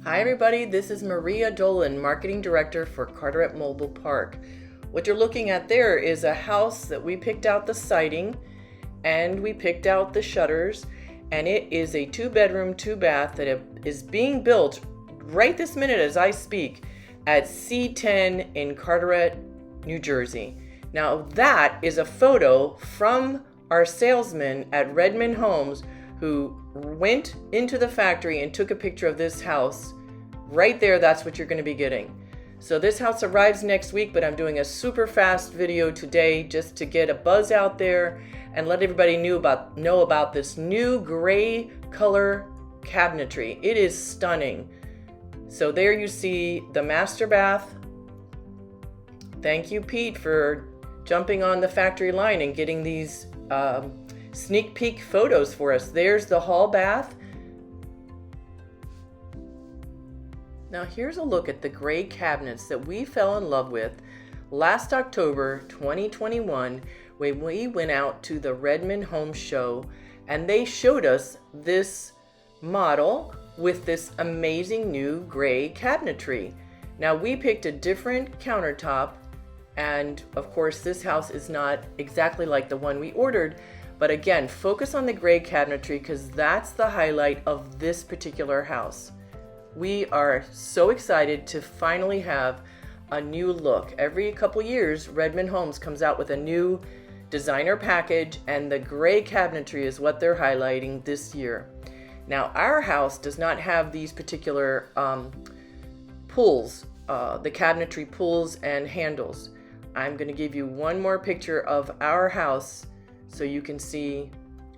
Hi everybody, this is Maria Dolan, Marketing Director for Carteret Mobile Park. What you're looking at there is a house that we picked out the siding and we picked out the shutters, and it is a 2-bedroom, 2-bath that is being built right this minute as I speak at C-10 in Carteret, New Jersey. Now that is a photo from our salesman at Redman Homes who went into the factory and took a picture of this house. Right there, that's what you're going to be getting. So this house arrives next week, but I'm doing a super fast video today just to get a buzz out there and let everybody know about this new gray color cabinetry. It is stunning. So there you see the master bath. Thank you, Pete, for jumping on the factory line and getting these sneak peek photos for us. There's the hall bath. Now here's a look at the gray cabinets that we fell in love with last October 2021 when we went out to the Redman Home Show, and they showed us this model with this amazing new gray cabinetry. Now we picked a different countertop, and of course this house is not exactly like the one we ordered, but again, focus on the gray cabinetry because that's the highlight of this particular house. We are so excited to finally have a new look. Every couple years, Redman Homes comes out with a new designer package, and the gray cabinetry is what they're highlighting this year. Now, our house does not have these particular pulls, the cabinetry pulls and handles. I'm going to give you one more picture of our house so you can see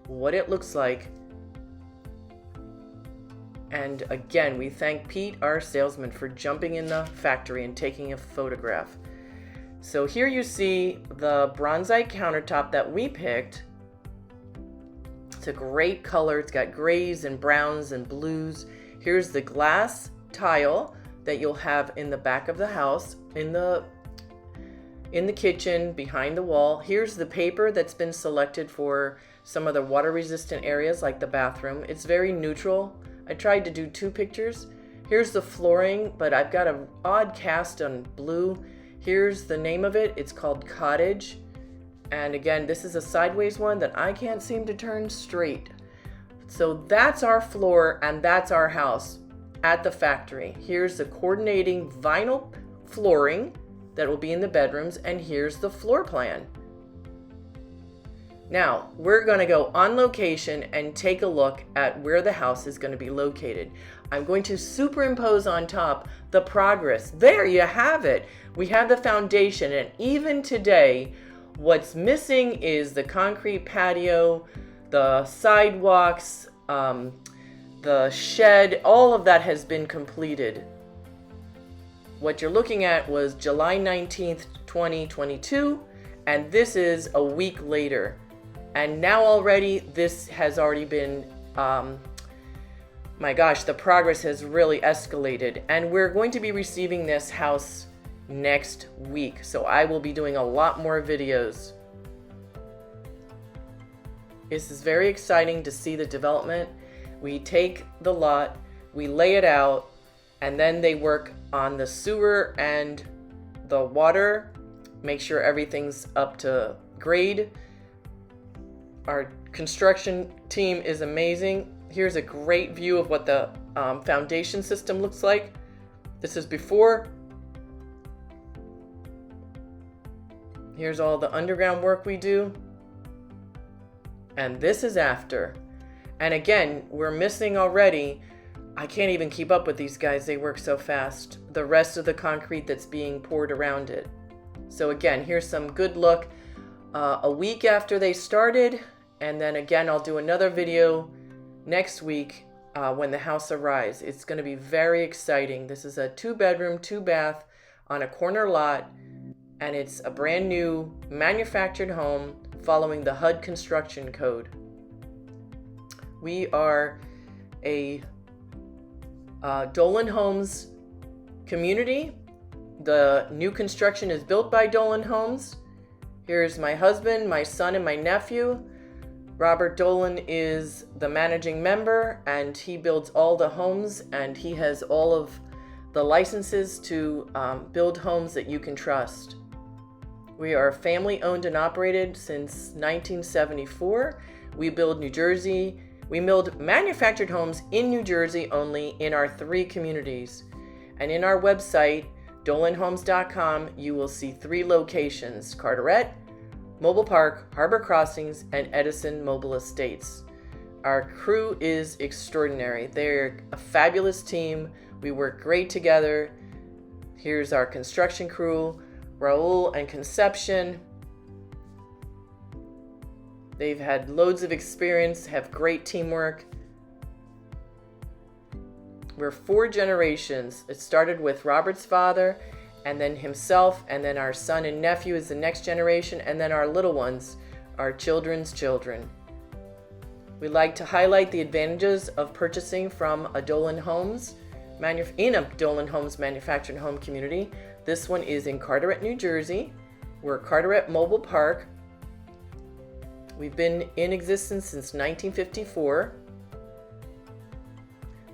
what it looks like. And again, we thank Pete, our salesman, for jumping in the factory and taking a photograph. So here you see the Bronzite countertop that we picked. It's a great color. It's got grays and browns and blues. Here's the glass tile that you'll have in the back of the house, in the kitchen, behind the wall. Here's the paper that's been selected for some of the water resistant areas like the bathroom. It's very neutral. I tried to do 2 pictures. Here's the flooring, but I've got an odd cast on blue. Here's the name of it. It's called Cottage. And again, this is a sideways one that I can't seem to turn straight. So that's our floor and that's our house at the factory. Here's the coordinating vinyl flooring that will be in the bedrooms, and here's the floor plan. Now, we're going to go on location and take a look at where the house is going to be located. I'm going to superimpose on top the progress. There you have it. We have the foundation, and even today, what's missing is the concrete patio, the sidewalks, the shed. All of that has been completed. What you're looking at was July 19th, 2022, and this is a week later. And now already, this has already been, my gosh, the progress has really escalated. And we're going to be receiving this house next week. So I will be doing a lot more videos. This is very exciting to see the development. We take the lot, we lay it out, and then they work on the sewer and the water, make sure everything's up to grade. Our construction team is amazing. Here's a great view of what the foundation system looks like. This is before. Here's all the underground work we do. And this is after. And again, we're missing already. I can't even keep up with these guys. They work so fast. The rest of the concrete that's being poured around it. So again, here's some good look a week after they started. And then again, I'll do another video next week when the house arrives. It's going to be very exciting. This is a 2-bedroom, 2-bath on a corner lot, and it's a brand new manufactured home following the HUD construction code. We are a Dolan Homes community. The new construction is built by Dolan Homes. Here's my husband, my son, and my nephew. Robert Dolan is the managing member, and he builds all the homes, and he has all of the licenses to build homes that you can trust. We are family owned and operated since 1974. We build manufactured homes in New Jersey only in our 3 communities. And in our website, dolanhomes.com, you will see 3 locations: Carteret, Mobile Park, Harbor Crossings, and Edison Mobile Estates. Our crew is extraordinary. They're a fabulous team. We work great together. Here's our construction crew, Raul and Conception. They've had loads of experience, have great teamwork. We're 4 generations. It started with Robert's father, and then himself, and then our son and nephew is the next generation, and then our little ones, our children's children. We like to highlight the advantages of purchasing from a Dolan Homes, in a Dolan Homes manufactured home community. This one is in Carteret, New Jersey. We're Carteret Mobile Park. We've been in existence since 1954.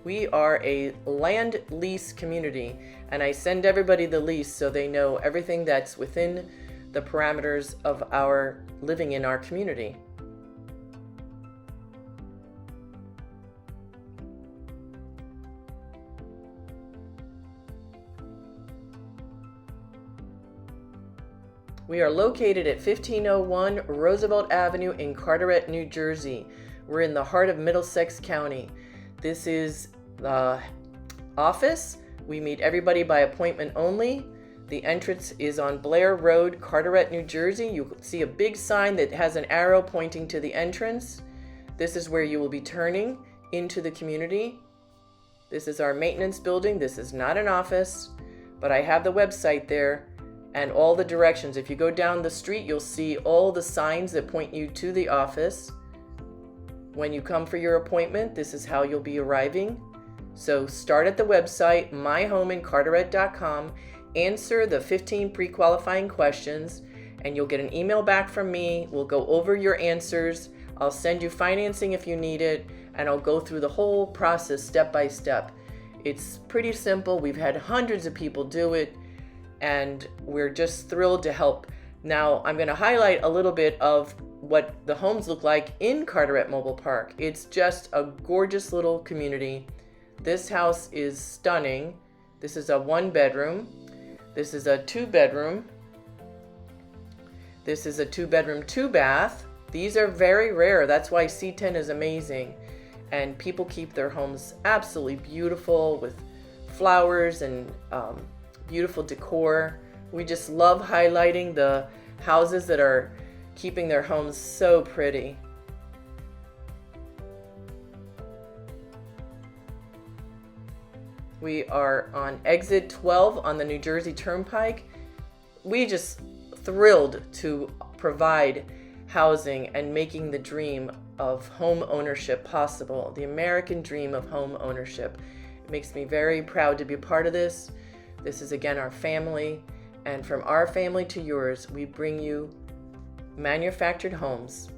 We are a land lease community, and I send everybody the lease so they know everything that's within the parameters of our living in our community. We are located at 1501 Roosevelt Avenue in Carteret, New Jersey. We're in the heart of Middlesex County. This is the office. We meet everybody by appointment only. The entrance is on Blair Road, Carteret, New Jersey. You see a big sign that has an arrow pointing to the entrance. This is where you will be turning into the community. This is our maintenance building. This is not an office, but I have the website there and all the directions. If you go down the street, you'll see all the signs that point you to the office. When you come for your appointment, this is how you'll be arriving. So start at the website, myhomeincarteret.com, answer the 15 pre-qualifying questions, and you'll get an email back from me. We'll go over your answers. I'll send you financing if you need it, and I'll go through the whole process step by step. It's pretty simple. We've had hundreds of people do it, and we're just thrilled to help. Now, I'm going to highlight a little bit of what the homes look like in Carteret Mobile Park. It's just a gorgeous little community. This house is stunning. This is a 1-bedroom. This is a 2-bedroom. This is a 2-bedroom, 2-bath. These are very rare. That's why C-10 is amazing. And people keep their homes absolutely beautiful with flowers and beautiful decor. We just love highlighting the houses that are keeping their homes so pretty. We are on exit 12 on the New Jersey Turnpike. We just thrilled to provide housing and making the dream of home ownership possible, the American dream of home ownership. It makes me very proud to be a part of this. This is again our family, and from our family to yours, we bring you manufactured homes.